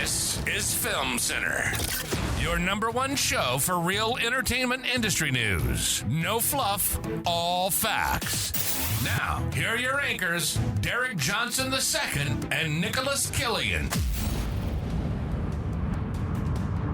This is Film Center, your number one show for real entertainment industry news. No fluff, all facts. Now, here are your anchors, Derek Johnson II and Nicholas Killian.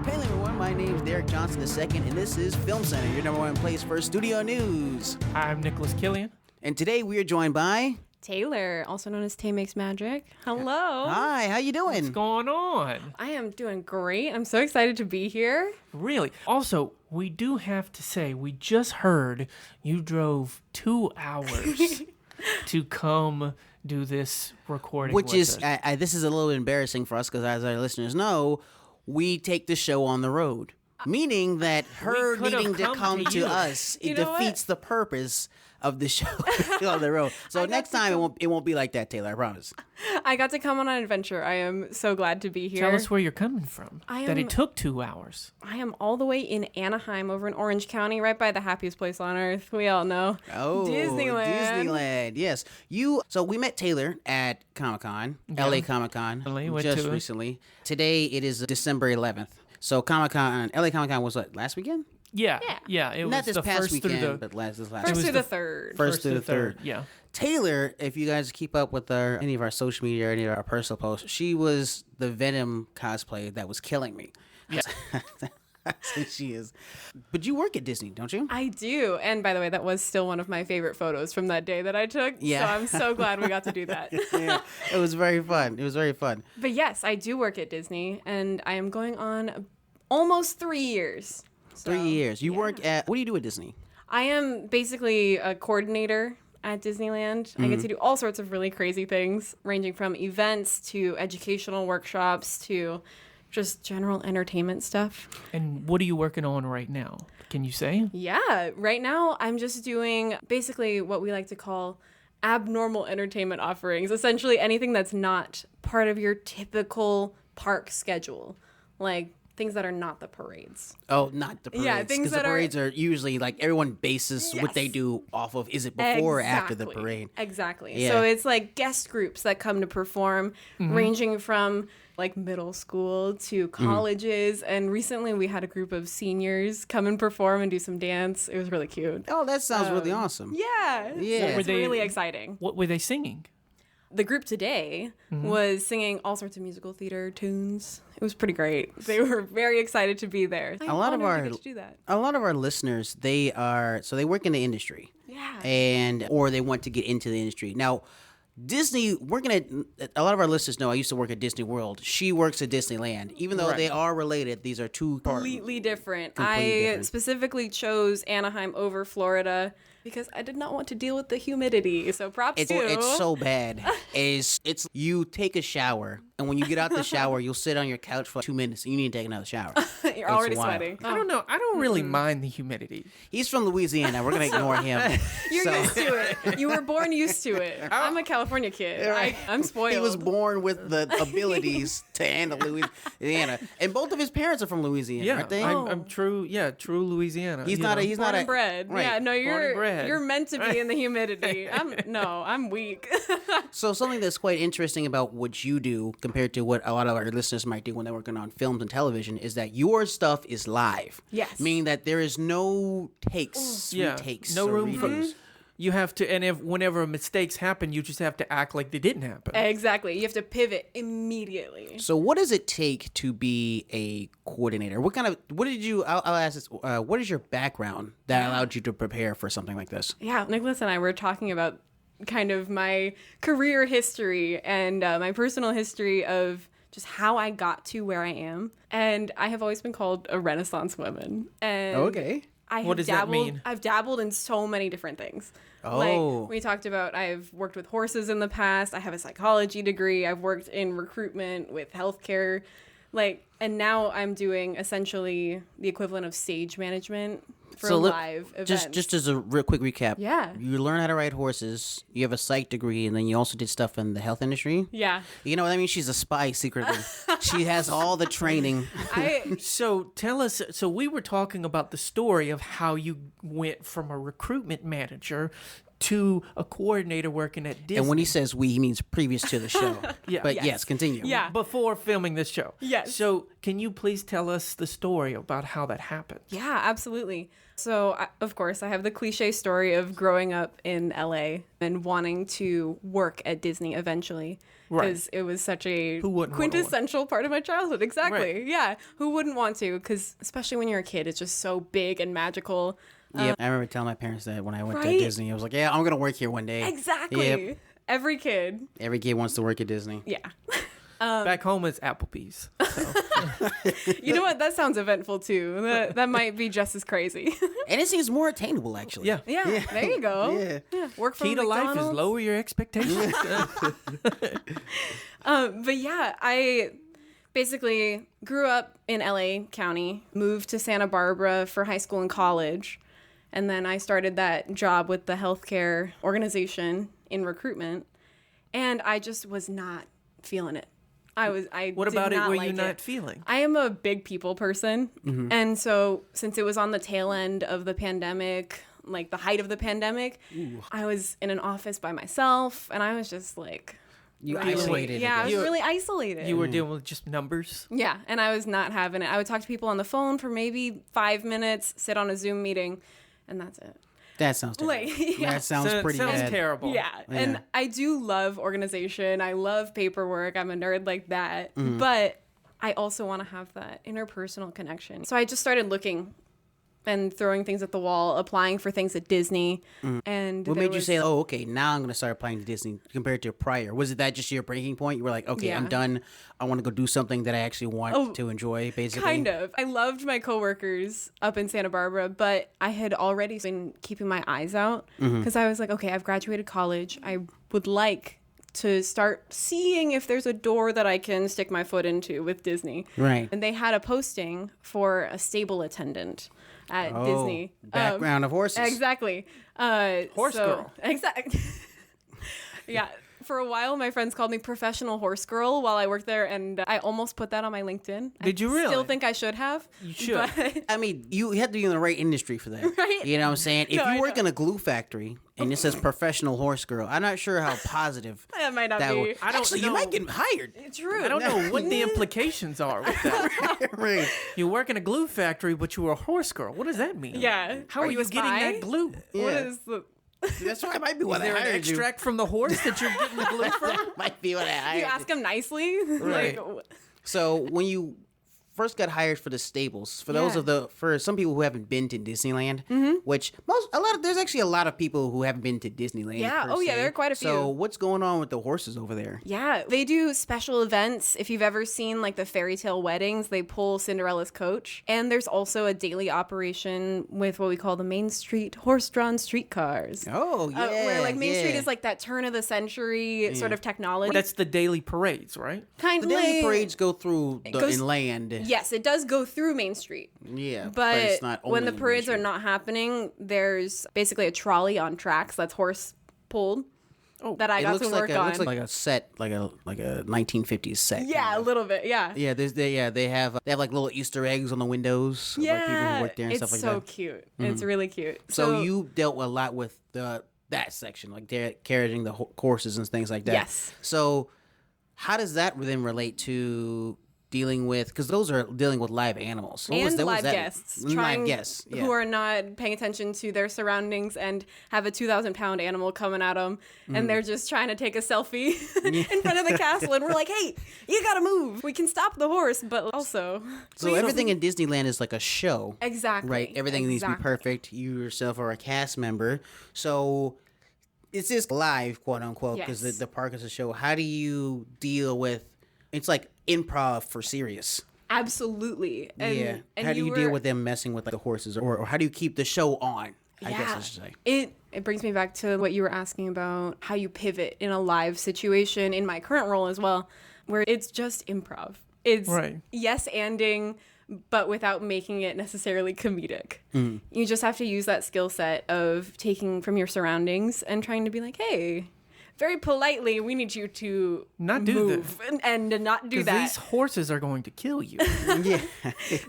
Hey everyone, my name's Derek Johnson II, and this is Film Center, your number one place for studio news. I'm Nicholas Killian. And today we are joined by... Taylor, also known as Tay Makes Magic. Hello. Hi, how you doing? What's going on? I am doing great. I'm so excited to be here. Really? Also, we do have to say, we just heard you drove 2 hours to come do this recording Which with is, us. this is a little embarrassing for us because as our listeners know, we take the show on the road. Meaning that her could've needing to come come to to you. us, it You know defeats the purpose of the show on the road. So next time it won't be like that, Taylor, I promise. I got to come on an adventure. I am so glad to be here. Tell us where you're coming from. I That am- it took 2 hours. I am all the way in Anaheim over in Orange County, right by the happiest place on earth. We all know. Oh, Disneyland, yes. So we met Taylor at Comic-Con, LA Comic-Con, LA, went just to it. recently. Today it is December 11th. So Comic-Con, LA Comic-Con was what, last weekend? Yeah. It Not was this the past first weekend, through the but this last First was through the the third. First through the third. Yeah. Taylor, if you guys keep up with any of our social media or any of our personal posts, she was the Venom cosplay that was killing me. Yeah. She is. But you work at Disney, don't you? I do. And by the way, that was still one of my favorite photos from that day that I took. Yeah. So I'm so glad we got to do that. Yeah, it was very fun. But yes, I do work at Disney, and I am going on almost 3 years. 3 years. You work at, what do you do at Disney? I am basically a coordinator at Disneyland. I get to do all sorts of really crazy things, ranging from events to educational workshops to just general entertainment stuff. And what are you working on right now? Can you say? Yeah, right now I'm just doing basically what we like to call abnormal entertainment offerings. Essentially anything that's not part of your typical park schedule. Like things that are not the parades. Oh, not the parades. Yeah, things Because the that are- parades are usually like everyone bases what they Yes. do off of. Is it before or after the Exactly. parade? Exactly. Yeah. So it's like guest groups that come to perform, ranging from like middle school to colleges. And recently we had a group of seniors come and perform and do some dance. It was really cute. Oh, that sounds really awesome. Yeah. Yeah. So Were it's really exciting. What were they singing? The group today was singing all sorts of musical theater tunes. It was pretty great. They were very excited to be there. A lot of our to do that. a lot of our listeners, they work in the industry. Yeah. Or they want to get into the industry. Now, Disney, a lot of our listeners know I used to work at Disney World. She works at Disneyland. Even though they are related, these are two Completely different. Completely I different. specifically chose Anaheim over Florida because I did not want to deal with the humidity. So props to It's so bad. It's you take a shower, and when you get out the shower, you'll sit on your couch for 2 minutes, and you need to take another shower. You're already wild. sweating. I don't know. I don't really mind the humidity. He's from Louisiana. We're gonna ignore him. You're So- used to it. You were born used to it. I'm a California kid. I'm spoiled. He was born with the abilities to handle Louisiana, and both of his parents are from Louisiana, Yeah, aren't they? I'm true. Yeah, true Louisiana. He's you not. know. He's born not and bred. Right. Yeah, no, and bred. you're meant to be in the humidity. I'm weak. So something that's quite interesting about what you do compared to what a lot of our listeners might do when they're working on films and television is that your stuff is live. Yes. Meaning that there is no takes, retakes, no or room for. redos. You have to, and whenever mistakes happen, you just have to act like they didn't happen. Exactly. You have to pivot immediately. So what does it take to be a coordinator? What did you, I'll ask this, what is your background that allowed you to prepare for something like this? Yeah, Nicholas and I were talking about kind of my career history and my personal history of just how I got to where I am. And I have always been called a Renaissance woman. And Okay. What does that mean? I've dabbled in so many different things. Oh. Like we talked about, I've worked with horses in the past. I have a psychology degree. I've worked in recruitment with healthcare. And now I'm doing essentially the equivalent of stage management for live events. Just as a real quick recap. Yeah. You learn how to ride horses. You have a psych degree, and then you also did stuff in the health industry. Yeah. You know what I mean? She's a spy secretly. She has all the training. So tell us. So we were talking about the story of how you went from a recruitment manager to a coordinator working at Disney. And when he says we, he means previous to the show. Yeah. But Yes. yes, continue. Yeah. before filming this show. Yes. So can you please tell us the story about how that happened? Yeah, absolutely. So, of course, I have the cliche story of growing up in LA and wanting to work at Disney eventually. Right. Because it was such a Who wouldn't wanna quintessential part of my childhood. Exactly. Right. Yeah. Who wouldn't want to? Because especially when you're a kid, it's just so big and magical. Yeah, I remember telling my parents that when I went to Right? Disney. I was like, yeah, I'm going to work here one day. Exactly. Yep. Every kid. Every kid wants to work at Disney. Yeah. Back home it's Applebee's. You know what? That sounds eventful too. That might be just as crazy. And it seems more attainable, actually. Yeah. Yeah. There you go. Yeah. Work from Key to life is McDonald's. lower your expectations. But yeah, I basically grew up in LA County, moved to Santa Barbara for high school and college, and then I started that job with the healthcare organization in recruitment, and I just was not feeling it. What did about it not were like you it. not feeling? I am a big people person. And so since it was on the tail end of the pandemic, like the height of the pandemic, I was in an office by myself and I was just like, You really- isolated. Yeah, I was You- really isolated. You were dealing with just numbers? Yeah, and I was not having it. I would talk to people on the phone for maybe 5 minutes, sit on a Zoom meeting, and that's it. That sounds terrible. Like, yeah. That sounds pretty sounds bad. terrible. Yeah, and Yeah. I do love organization. I love paperwork. I'm a nerd like that. But I also want to have that interpersonal connection. So I just started looking and throwing things at the wall, applying for things at Disney. And What there made you was- say, oh, okay, now I'm going to start applying to Disney compared to prior? Was it that just your breaking point? You were like, okay, I'm Yeah. done. I want to go do something that I actually want to enjoy, basically. Kind of. I loved my coworkers up in Santa Barbara, but I had already been keeping my eyes out because I was like, okay, I've graduated college. I would like to start seeing if there's a door that I can stick my foot into with Disney. Right. And they had a posting for a stable attendant at Disney. Background of horses. Exactly. Horse girl. Exactly. Yeah. For a while, my friends called me professional horse girl while I worked there, and I almost put that on my LinkedIn. Did you I really? still think I should have. You should. But I mean, you have to be in the right industry for that. Right? You know what I'm saying? If No, I you work know. in a glue factory and it says professional horse girl, I'm not sure how positive that might not that be would. I don't Actually, know. you might get hired. true. I don't know what the implications are with that. Right. You work in a glue factory, but you were a horse girl. What does that mean? Yeah. How are you you a getting spy? that glue? What Yeah. is the? That's why it might be what Is I there an hired you. extract from the horse that you're getting the glue from? Might be what I hired You ask them nicely. Right. Like, So when you first got hired for the stables, for those Yeah. for some people who haven't been to Disneyland, which there's actually a lot of people who haven't been to Disneyland. Yeah. per Oh, yeah, se. there are quite a So few. what's going on with the horses over there? yeah, they do special events. If you've ever seen like the fairy tale weddings, they pull Cinderella's coach. And there's also a daily operation with what we call the Main Street horse-drawn streetcars. Oh yeah, Where like Main Street yeah. is like that turn of the century sort of technology. That's the daily parades, right? kind the of daily like, parades go through the goes- inland. Yes, it does go through Main Street. Yeah, But it's not when only the parades Main are Street. not happening, there's basically a trolley on tracks that's horse pulled. That I It got looks to like work a, on. looks like a set, like a 1950s set. Yeah, kind a of. little bit. Yeah. Yeah, they have like little Easter eggs on the windows of like people who work there and it's stuff like so that. Mm-hmm. cute. It's really cute. So you dealt a lot with that section, like carrying the horses and things like that. Yes. So how does that then relate to dealing with? Because those are dealing with live animals. What was and that- what was live that? guests Live trying guests, yeah. who are not paying attention to their surroundings and have a 2,000-pound animal coming at them, Mm. and they're just trying to take a selfie in front of the castle, and we're like, "Hey, you gotta move. We can stop the horse, but also." So everything in Disneyland is like a show. Exactly. Right? Everything needs to be Exactly. perfect. You yourself are a cast member. So it's just live, quote unquote, because Yes. the park is a show. How do you deal with it's like improv for serious? Absolutely. And, yeah. And How do you were- deal with them messing with like, the horses? Or how do you keep the show on? I guess I should say. It brings me back to what you were asking about how you pivot in a live situation in my current role as well, where it's just improv. It's Right. yes anding, but without making it necessarily comedic. You just have to use that skill set of taking from your surroundings and trying to be like, hey, very politely, we need you to Not do move and not do Because that. these horses are going to kill you. Yeah.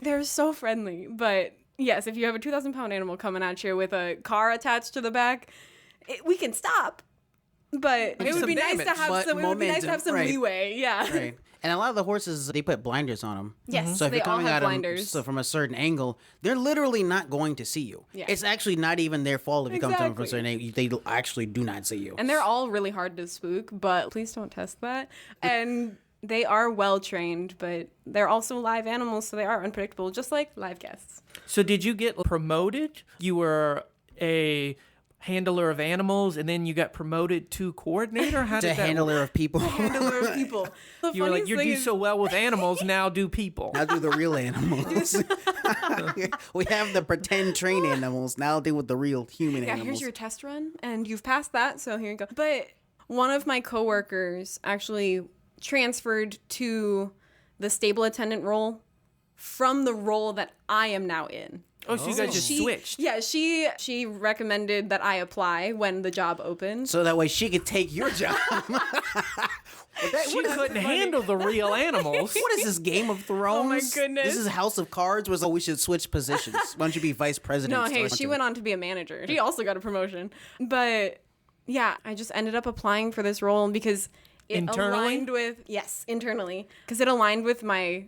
They're so friendly, but yes, if you have a 2,000-pound animal coming at you with a car attached to the back, we can stop, but it would some be nice to damage. have But some. It would be nice to have some momentum, right. leeway. Yeah. Right. And a lot of the horses, they put blinders on them. Yes, So if they you're all coming have at them blinders. so from a certain angle, they're literally not going to see you. Yeah. It's actually not even their fault if you come to them from a Exactly. certain angle. They actually do not see you. And they're all really hard to spook, but please don't test that. And they are well trained, but they're also live animals, so they are unpredictable, just like live guests. So did you get promoted? You were a handler of animals, and then you got promoted to coordinator? How to did that handler work? of people. Handler of people. The You were like, funniest you thing do is- so well with animals, now do people. Now do the real animals. We have the pretend train animals. Now deal with the real human Yeah, animals. here's your test run, and you've passed that, so here you go. But one of my coworkers actually transferred to the stable attendant role from the role that I am now in. Oh, so you guys just switched. Yeah, she recommended that I apply when the job opened. So that way she could take your job. She couldn't handle the real animals. What is this, Game of Thrones? my goodness. This is House of Cards where we should switch positions. Why don't you be vice president? No, hey, she went on to be a manager. She also got a promotion. But yeah, I just ended up applying for this role because it Internally? aligned with, yes, internally, because it aligned with my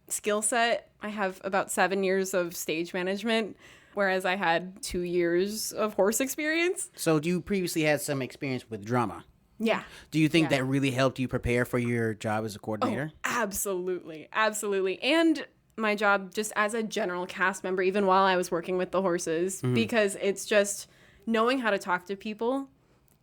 skill set. I have about 7 years of stage management, whereas I had 2 years of horse experience. So you previously had some experience with drama. Yeah. Do you think Yeah. that really helped you prepare for your job as a coordinator? Absolutely. Absolutely. And my job just as a general cast member, even while I was working with the horses, because it's just knowing how to talk to people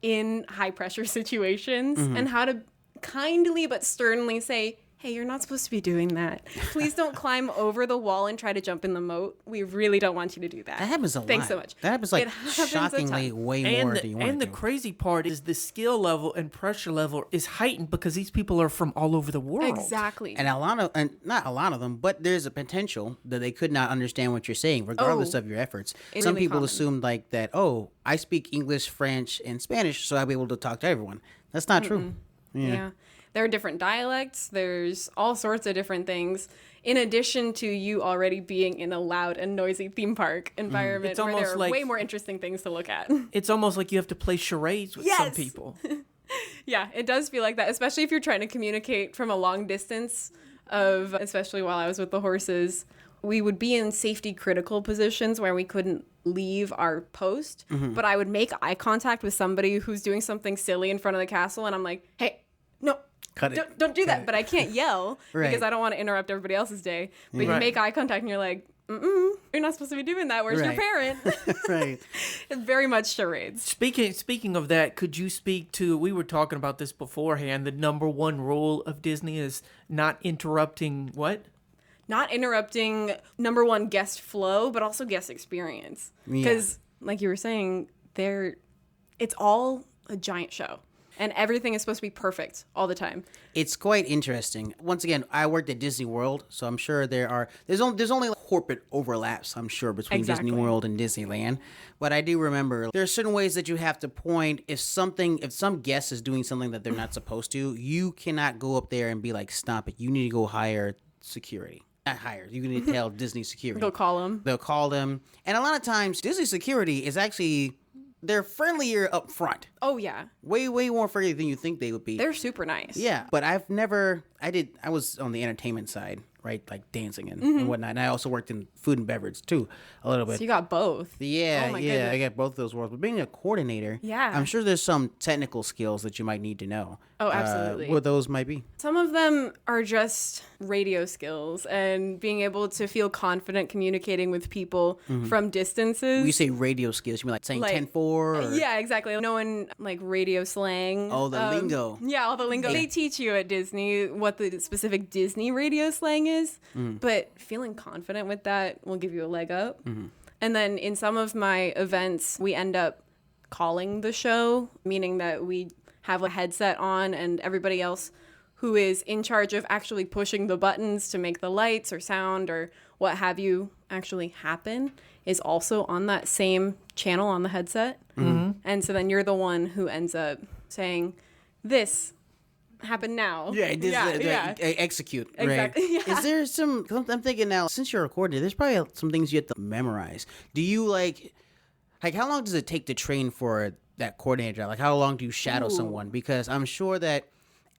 in high pressure situations and how to kindly but sternly say, hey, you're not supposed to be doing that. Please don't climb over the wall and try to jump in the moat. We really don't want you to do that. That happens a lot. Thanks so much. That happens like It happens a shockingly ton. way And more than you want and the to. crazy part is the skill level and pressure level is heightened because these people are from all over the world. Exactly. And not a lot of them, but there's a potential that they could not understand what you're saying, regardless Oh, of your efforts. it's Some really people common. assume like that. Oh, I speak English, French, and Spanish, so I'll be able to talk to everyone. That's not true. Yeah. There are different dialects. There's all sorts of different things. In addition to you already being in a loud and noisy theme park environment It's where there almost are like- way more interesting things to look at. It's almost like you have to play charades with some Yes. people. Yeah, it does feel like that, especially if you're trying to communicate from a long distance especially while I was with the horses. We would be in safety critical positions where we couldn't leave our post, but I would make eye contact with somebody who's doing something silly in front of the castle, and I'm like, hey, no. Cut it. Don't do that. But I can't yell Right. because I don't want to interrupt everybody else's day. But you Right. make eye contact and you're like, you're not supposed to be doing that. Where's your Right. parent? Right. It's very much charades. Speaking of that, could you speak to, we were talking about this beforehand, the number one rule of Disney is not interrupting what? Not interrupting, number one, guest flow, but also guest experience. Because, like you were saying, it's all a giant show. And everything is supposed to be perfect all the time. It's quite interesting. Once again, I worked at Disney World, so I'm sure there's only corporate overlaps, I'm sure, between Exactly. Disney World and Disneyland. But I do remember there are certain ways that you have to point if some guest is doing something that they're not supposed to, you cannot go up there and be like, stop it. You need to go hire security. Not hire. You need to tell Disney security. They'll call them. They'll call them. And a lot of times Disney security is actually they're friendlier up front. Oh, yeah. Way more friendly than you think they would be. They're super nice. Yeah, but I was on the entertainment side, right? Like dancing and whatnot. And I also worked in food and beverage too, a little bit. So you got both. Yeah, Oh my yeah, goodness. I got both of those worlds. But being a coordinator, Yeah. I'm sure there's some technical skills that you might need to know. Oh, absolutely. What those might be. Some of them are just radio skills and being able to feel confident communicating with people from distances. When you say radio skills, you mean like saying Like, 10-4? Or... Yeah, exactly. Knowing like radio slang. Oh, the lingo. Yeah, all the lingo. They teach you at Disney what the specific Disney radio slang is, but feeling confident with that will give you a leg up. And then in some of my events, we end up calling the show, meaning that we have a headset on and everybody else who is in charge of actually pushing the buttons to make the lights or sound or what have you actually happen is also on that same channel on the headset. And so then you're the one who ends up saying, this happened now. Execute. Exactly, Right. yeah. Is there some? 'Cause I'm thinking now, since you're a coordinator, there's probably some things you have to memorize. Do you like how long does it take to train for that coordinator job? Like, how long do you shadow someone? Because I'm sure that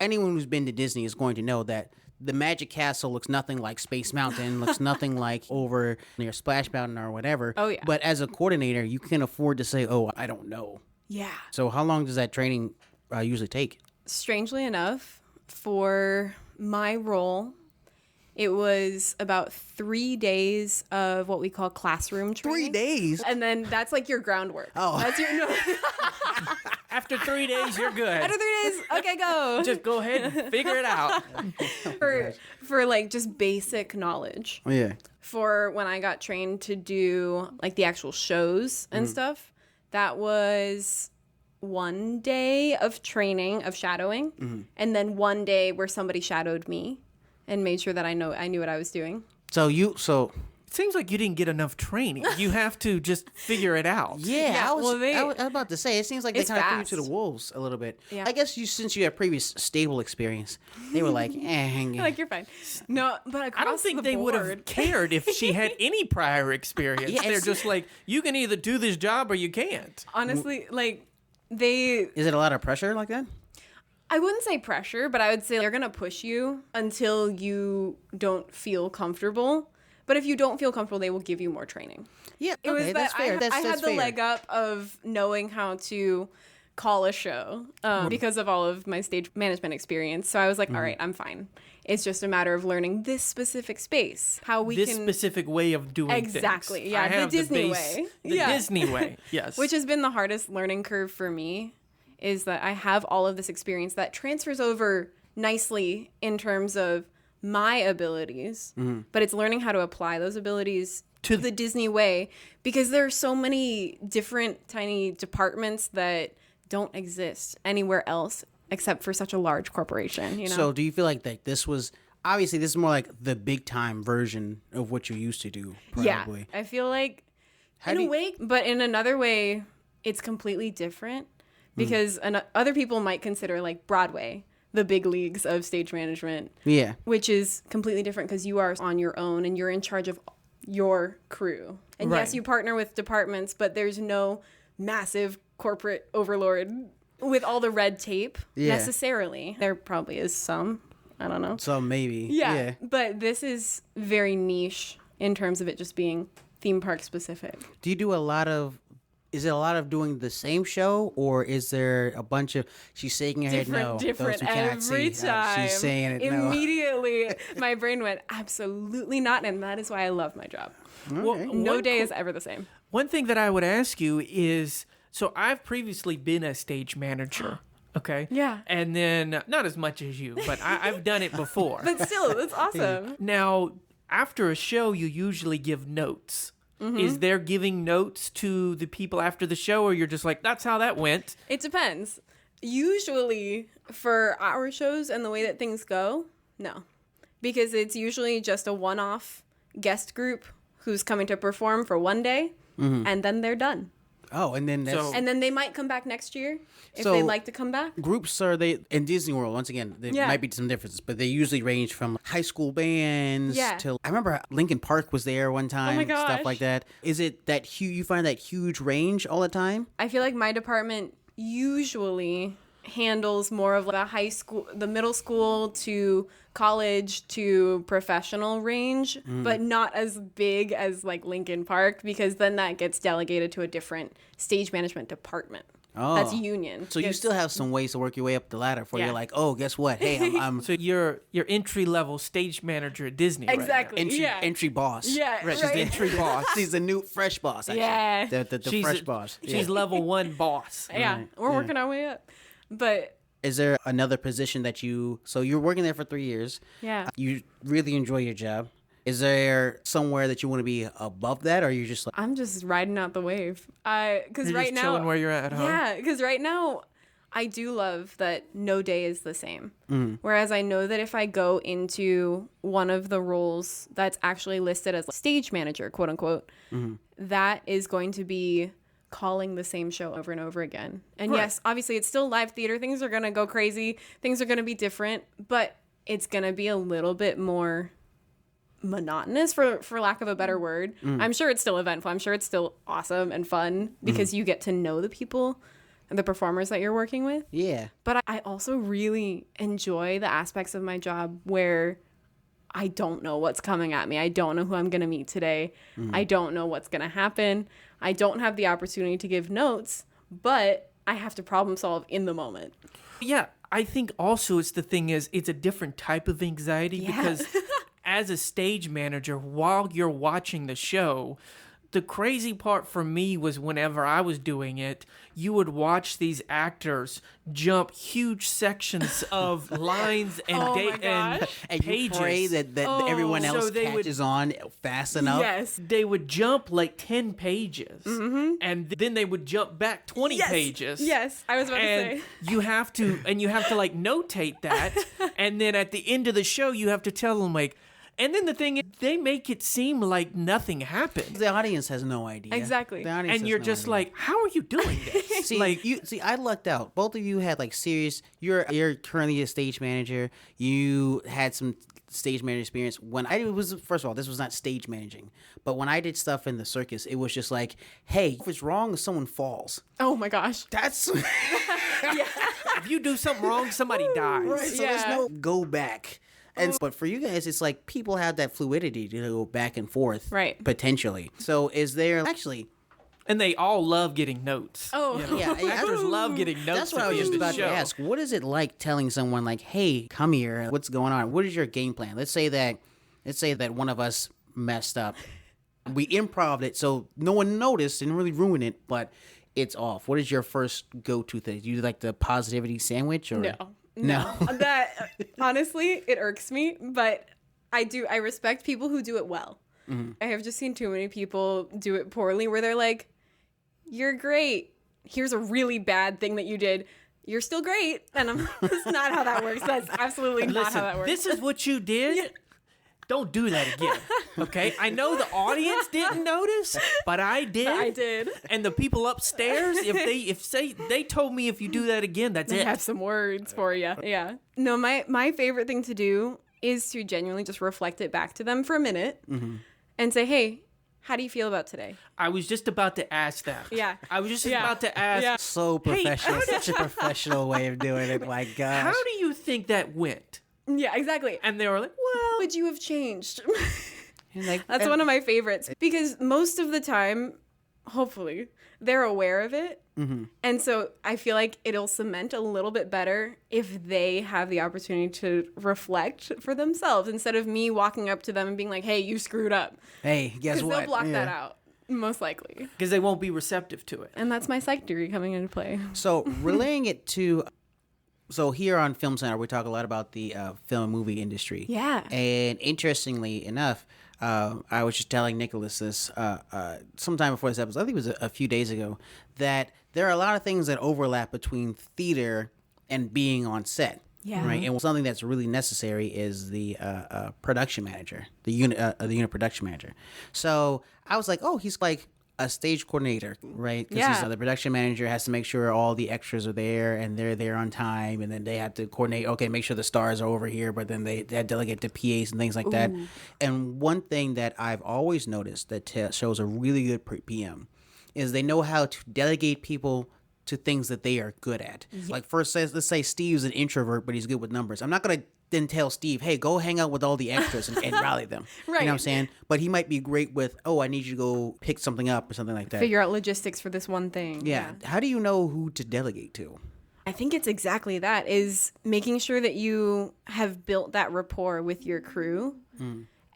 anyone who's been to Disney is going to know that the Magic Castle looks nothing like Space Mountain, looks nothing like over near Splash Mountain or whatever. Oh, yeah. But as a coordinator, you can afford to say, "Oh, I don't know." Yeah. So how long does that training usually take? Strangely enough, for my role, it was about 3 days of what we call classroom training. 3 days. And then that's like your groundwork. Oh. That's your no. After 3 days, you're good. After 3 days, okay, go. Just go ahead and figure it out. for like just basic knowledge. Yeah. For when I got trained to do like the actual shows and stuff, that was 1 day of training of shadowing, and then 1 day where somebody shadowed me and made sure that I knew what I was doing. So It seems like you didn't get enough training. You have to just figure it out. yeah, Yeah, I was well, I was about to say, it seems like they It's kind of threw you fast. to the wolves a little bit. Yeah. I guess since you have previous stable experience, they were like, Like, you're fine. No, but across I don't think the they would have board- cared if she had any prior experience. Yeah, They're it's- just like, you can either do this job or you can't. Honestly, like they Is it a lot of pressure like that? I wouldn't say pressure, but I would say they're going to push you until you don't feel comfortable. But if you don't feel comfortable, they will give you more training. Yeah, It was okay, that that's fair. I had the fair. leg up of knowing how to call a show because of all of my stage management experience. So I was like, all right, I'm fine. It's just a matter of learning this specific space, how we This can, specific way of doing things. Exactly, yeah, I the have Disney base- way. The Yeah. Disney way, yes. which has been the hardest learning curve for me, is that I have all of this experience that transfers over nicely in terms of my abilities, but it's learning how to apply those abilities to the Disney way, because there are so many different tiny departments that don't exist anywhere else except for such a large corporation, you know? So do you feel like that this was obviously this is more like the big time version of what you used to do? Probably. Yeah, I feel like How in do a you- way, but in another way, it's completely different because other people might consider like Broadway the big leagues of stage management, Yeah. which is completely different because you are on your own and you're in charge of your crew. And Right. yes, you partner with departments, but there's no massive corporate overlord with all the red tape Yeah. necessarily. There probably is some. I don't know. So maybe. Yeah, but this is very niche in terms of it just being theme park specific. Do you do a lot of? Is it a lot of doing the same show, or is there a bunch of? She's shaking her head. No, Different those who cannot every see. time. She's saying it. No. Immediately, my brain went, absolutely not, and that is why I love my job. Well, No one day is ever the same. One thing that I would ask you is, so I've previously been a stage manager, okay? Yeah. And then, not as much as you, but I've done it before. But still, that's awesome. Now, after a show, you usually give notes. Mm-hmm. Is there giving notes to the people after the show, or you're just like, that's how that went? It depends. Usually, for our shows and the way that things go, no. Because it's usually just a one-off guest group who's coming to perform for 1 day, and then they're done. Oh, and then that's So- And then they might come back next year if So- they like to come back. groups are they in Disney World once again there Yeah. might be some differences, but they usually range from high school bands Yeah. till I remember Lincoln Park was there one time, stuff gosh. like that. Is it that you find that huge range all the time? I feel like my department usually handles more of the high school, the middle school to college to professional range, but not as big as like Lincoln Park, because then that gets delegated to a different stage management department. That's Oh. union. So you It's- still have some ways to work your way up the ladder before Yeah. you're like, oh, guess what? Hey, I'm So you're entry level stage manager at Disney. right now. Exactly. entry boss. Yeah, Right, she's the entry boss. She's the new fresh boss. Actually. Yeah. the She's fresh boss. She's Yeah. level 1 boss. Yeah, we're working our way up. But Is there another position that so you're working there for 3 years? yeah. You really enjoy your job. Is there somewhere that you want to be above that, or you're just like, I'm just riding out the wave. Because You're right just now, chilling where you're at, huh? Yeah, because right now, I do love that no day is the same. Whereas I know that if I go into one of the roles that's actually listed as stage manager, quote unquote, that is going to be calling the same show over and over again. And Right. yes, obviously it's still live theater. Things are going to go crazy. Things are going to be different, but it's going to be a little bit more monotonous for lack of a better word. I'm sure it's still eventful. I'm sure it's still awesome and fun because you get to know the people, the performers that you're working with. Yeah. But I also really enjoy the aspects of my job where I don't know what's coming at me. I don't know who I'm going to meet today. I don't know what's going to happen. I don't have the opportunity to give notes, but I have to problem solve in the moment. Yeah, I think also it's a different type of anxiety because as a stage manager, while you're watching the show, the crazy part for me was whenever I was doing it, you would watch these actors jump huge sections of lines and and And pages. you pray that everyone So else they would- catches on fast enough. Yes. They would jump like 10 pages, and then they would jump back 20 pages. Yes, I was about to And say. you have to like notate that, and then at the end of the show, you have to tell them like, and then the thing is, they make it seem like nothing happened, The audience has no idea. Exactly. The audience and has you're no just idea. like, how are you doing this? See, I lucked out. Both of you had like serious. You're currently a stage manager. You had some stage manager experience. When I was, first of all, this was not stage managing, but when I did stuff in the circus, it was just like, hey, if it's wrong, if someone falls, Oh my gosh. that's If you do something wrong, somebody dies. right. So there's Yeah. no go back. And but for you guys, it's like people have that fluidity to go back and forth, Right. Potentially. So is there actually? And they all love getting notes. Oh. Yeah, Actors love getting notes. That's what at I the was just end of the about to show. ask. What is it like telling someone like, "Hey, come here. What's going on? What is your game plan?" Let's say that one of us messed up. We improv'd it, so no one noticed, didn't really ruin it, but it's off. What is your first go-to thing? Do you like the positivity sandwich or No. That honestly, it irks me, but I respect people who do it well. I have just seen too many people do it poorly where they're like, "You're great. Here's a really bad thing that you did. You're still great." And that's not how that works. That's absolutely not how that works. This is what you did. Don't do that again. Okay? I know the audience didn't notice, but I did. I did. And the people upstairs, if they told me if you do that again, that's I it. have some words for you. Yeah. No, my favorite thing to do is to genuinely just reflect it back to them for a minute and say, "Hey, how do you feel about today?" I was just about to ask that. Yeah. I was just Yeah. about to ask, Yeah. so professional? Such a professional way of doing it. My gosh. how do you think that went? Yeah, exactly. And they were like, well, Would you have changed? And like, That's one of my favorites because most of the time, hopefully, they're aware of it. And so I feel like it'll cement a little bit better if they have the opportunity to reflect for themselves instead of me walking up to them and being like, "Hey, you screwed up." Hey, guess Because what? they'll block that Yeah. out, most likely. because they won't be receptive to it. And that's my psych degree coming into play. So relaying it to, so here on Film Center, we talk a lot about the film and movie industry. Yeah. And interestingly enough, I was just telling Nicholas this sometime before this episode, I think it was a few days ago, that there are a lot of things that overlap between theater and being on set. Yeah. Right. And something that's really necessary is the production manager, the unit production manager. So I was like, oh, he's like a stage coordinator, right? Because Yeah. the production manager has to make sure all the extras are there and they're there on time, and then they have to coordinate. Okay, make sure the stars are over here, but then they delegate to PAs and things like that. And one thing that I've always noticed that shows a really good PM is they know how to delegate people to things that they are good at. Like let's say Steve's an introvert, but he's good with numbers. I'm not gonna then tell Steve, hey, go hang out with all the extras and rally them. You know what I'm Right. saying? But he might be great with, oh, I need you to go pick something up or something like that. Figure out logistics for this one thing. Yeah. How do you know who to delegate to? I think it's exactly that, is making sure that you have built that rapport with your crew.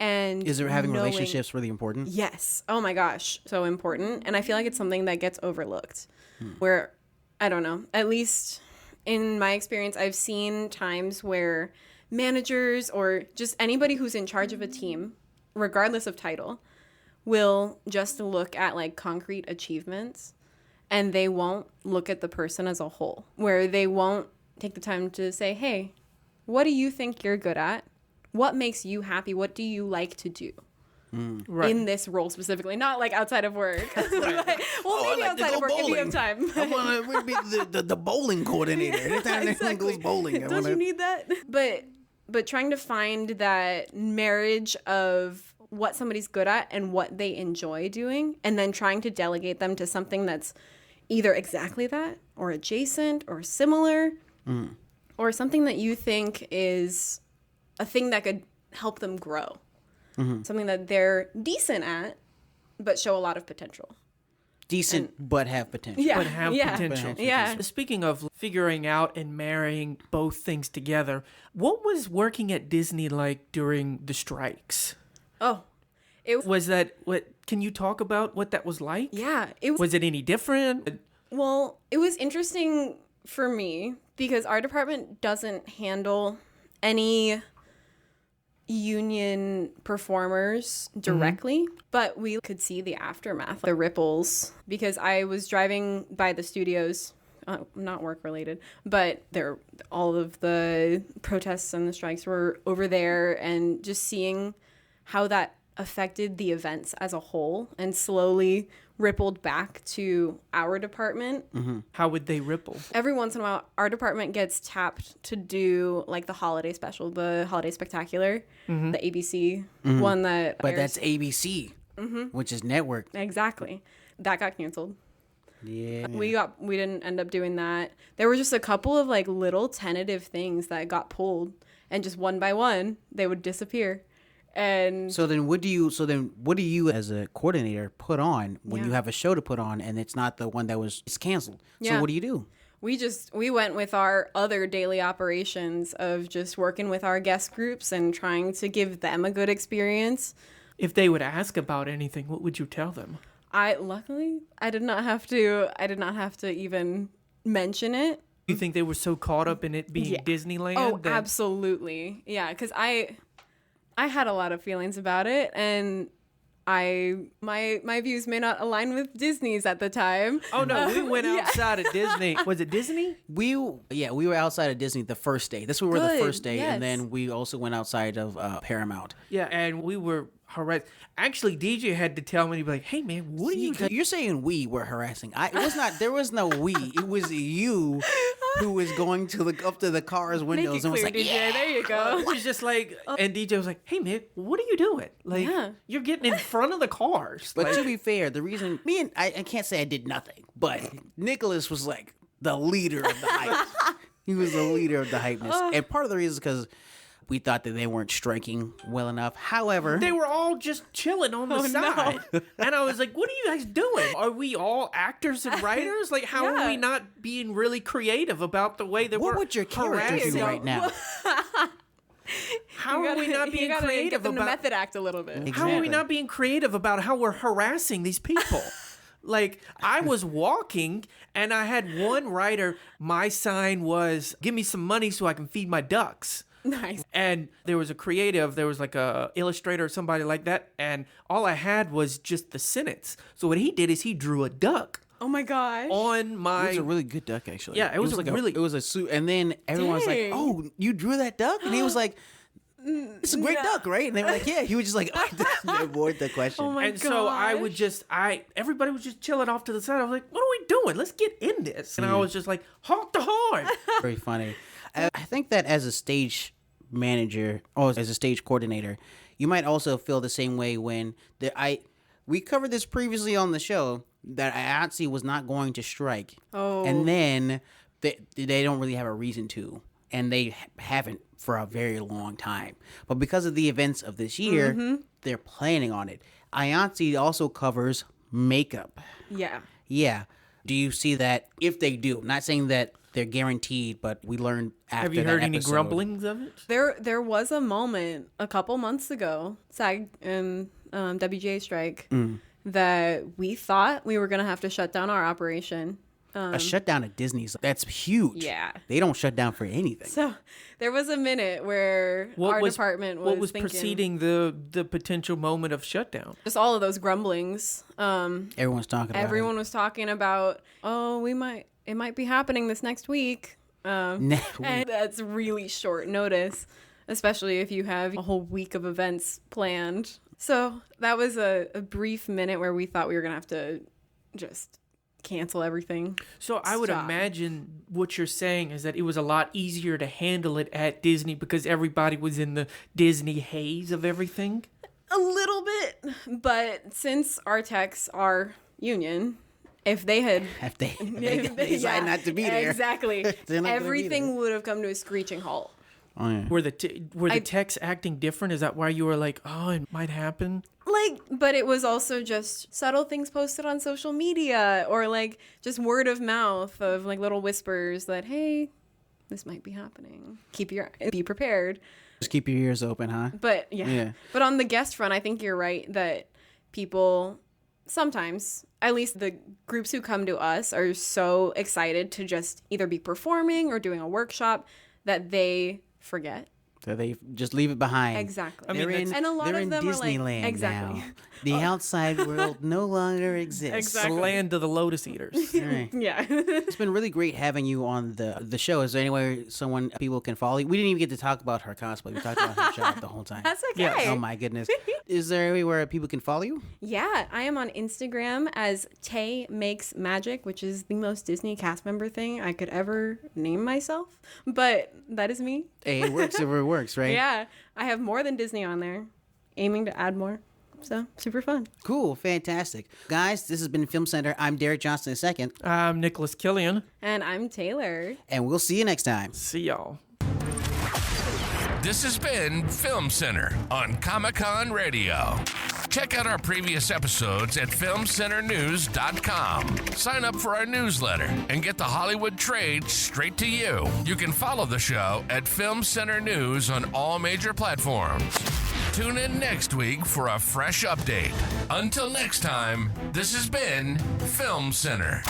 And Is there having knowing- relationships really important? Yes. Oh my gosh, so important. And I feel like it's something that gets overlooked. Where, I don't know, at least in my experience, I've seen times where managers or just anybody who's in charge of a team, regardless of title, will just look at like concrete achievements and they won't look at the person as a whole, where they won't take the time to say, hey, what do you think you're good at? What makes you happy? What do you like to do? Right. In this role specifically, not like outside of work. Well, Oh, maybe I like to outside go of work if you bowling. have time. I want to be the bowling coordinator. Anytime anyone goes bowling, I Don't wanna... you need that? But trying to find that marriage of what somebody's good at and what they enjoy doing, and then trying to delegate them to something that's either exactly that or adjacent or similar or something that you think is a thing that could help them grow. Something that they're decent at, but show a lot of potential. Decent, but have potential. Yeah. But have potential. Yeah. Speaking of figuring out and marrying both things together, what was working at Disney like during the strikes? Oh, Was that what? Can you talk about what that was like? yeah. Was it any different? Well, it was interesting for me because our department doesn't handle any union performers directly, but we could see the aftermath, the ripples, because I was driving by the studios, not work related, but all of the protests and the strikes were over there, and just seeing how that affected the events as a whole and slowly rippled back to our department. How would they ripple? Every once in a while, our department gets tapped to do like the holiday special, the holiday spectacular, the ABC one that. But airs- that's ABC, which is network. exactly that got canceled. Yeah. We didn't end up doing that. There were just a couple of like little tentative things that got pulled, and just one by one they would disappear. And So then what do you as a coordinator put on when you have a show to put on and it's not the one that was canceled? So Yeah. what do you do? we went with our other daily operations of just working with our guest groups and trying to give them a good experience. If they would ask about anything, what would you tell them? Luckily I did not have to even mention it. You think they were so caught up in it being Disneyland? Oh, that- absolutely. Yeah, because I had a lot of feelings about it, and my views may not align with Disney's at the time. Oh no, we went outside of Disney. Was it Disney? We were outside of Disney the first day. This was the Good, first day, yes. and then we also went outside of Paramount. Yeah, and we were harassed. Actually, DJ had to tell me to be like, "Hey man, what are you doing?" You're saying we were harassing. It was not. There was no we. It was you who was going up to the car's Make windows it and was clear, like, DJ. "Yeah." There you go. It was just like, and DJ was like, "Hey man, what are you doing? Like, Yeah. you're getting in front of the cars." But Like, to be fair, the reason I can't say I did nothing, but Nicholas was like the leader of the hype. He was the leader of the hypeness, and part of the reason is because we thought that they weren't striking well enough. However, they were all just chilling on the side. And I was like, what are you guys doing? Are we all actors and writers? Like, how are we not being really creative about the way that what we're would your character harassing? do right now? How are we not being creative get them to about method act a little bit. How are we Exactly. not being creative about how we're harassing these people? Like, I was walking and I had one writer, my sign was, give me some money so I can feed my ducks. Nice. And there was a creative, there was like a illustrator or somebody like that, and all I had was just the sentence. So what he did is he drew a duck Oh my gosh. on It my... was a really good duck, actually. Yeah, it was like really- it was a suit, and then everyone's like, Dang. "Oh, you drew that duck?" And he was like, "It's a great duck, right?" And they were like, "Yeah." He was just like, avoid the question. Oh my And so I would just, everybody was just chilling off to the side. I was like, what are we doing? Let's get in this. And I was just like, honk the horn. Very funny. I think that as a stage manager or as a stage coordinator, you might also feel the same way when we covered this previously on the show that IATSE was not going to strike. Oh. And then they don't really have a reason to, and they haven't for a very long time. But because of the events of this year, they're planning on it. IATSE also covers makeup. Yeah. Yeah. Do you see that if they do? Not saying that they're guaranteed, but we learned after Have you that heard any episode. grumblings of it? There was a moment a couple months ago, SAG and WGA strike, that we thought we were going to have to shut down our operation. A shutdown at Disney's, that's huge. Yeah. They don't shut down for anything. So there was a minute where our department was what was thinking, preceding the potential moment of shutdown? just all of those grumblings. Everyone's talking about Everyone was talking about, oh, it might be happening this next week. And that's really short notice, especially if you have a whole week of events planned. So that was a brief minute where we thought we were going to have to just cancel everything. So I would Stop. imagine what you're saying is that it was a lot easier to handle it at Disney because everybody was in the Disney haze of everything. A little bit, but since our techs are union if they had If they decide yeah, not to be there. exactly, They're not gonna be everything there. would have come to a screeching halt. Oh, yeah. Were the techs acting different? Is that why you were like, oh, it might happen? Like, but it was also just subtle things posted on social media, or like just word of mouth of like little whispers that, hey, this might be happening. Be prepared. Just keep your ears open, huh? But Yeah. But on the guest front, I think you're right that people sometimes, at least the groups who come to us, are so excited to just either be performing or doing a workshop that they forget. So they just leave it behind. Exactly. I mean, They're in, and a lot they're of in them are like- Disneyland exactly. now. The outside world no longer exists. Exactly. The land of the Lotus Eaters. Right. Yeah. It's been really great having you on the show. Is there any way people can follow you? We didn't even get to talk about her cosplay. We talked about her job the whole time. That's okay. Yeah. Oh my goodness. Is there any way where people can follow you? Yeah, I am on Instagram as Tay Makes Magic, which is the most Disney cast member thing I could ever name myself. But that is me. Hey, it works if it works, right? Yeah, I have more than Disney on there, aiming to add more. So, super fun. Cool. Fantastic. Guys, this has been Film Center. I'm Derek Johnson II, I'm Nicholas Killian. And I'm Taylor. and we'll see you next time. See y'all. This has been Film Center on Comic-Con Radio. Check out our previous episodes at filmcenternews.com. Sign up for our newsletter and get the Hollywood trade straight to you. You can follow the show at Film Center News on all major platforms. Tune in next week for a fresh update. Until next time, this has been Film Center.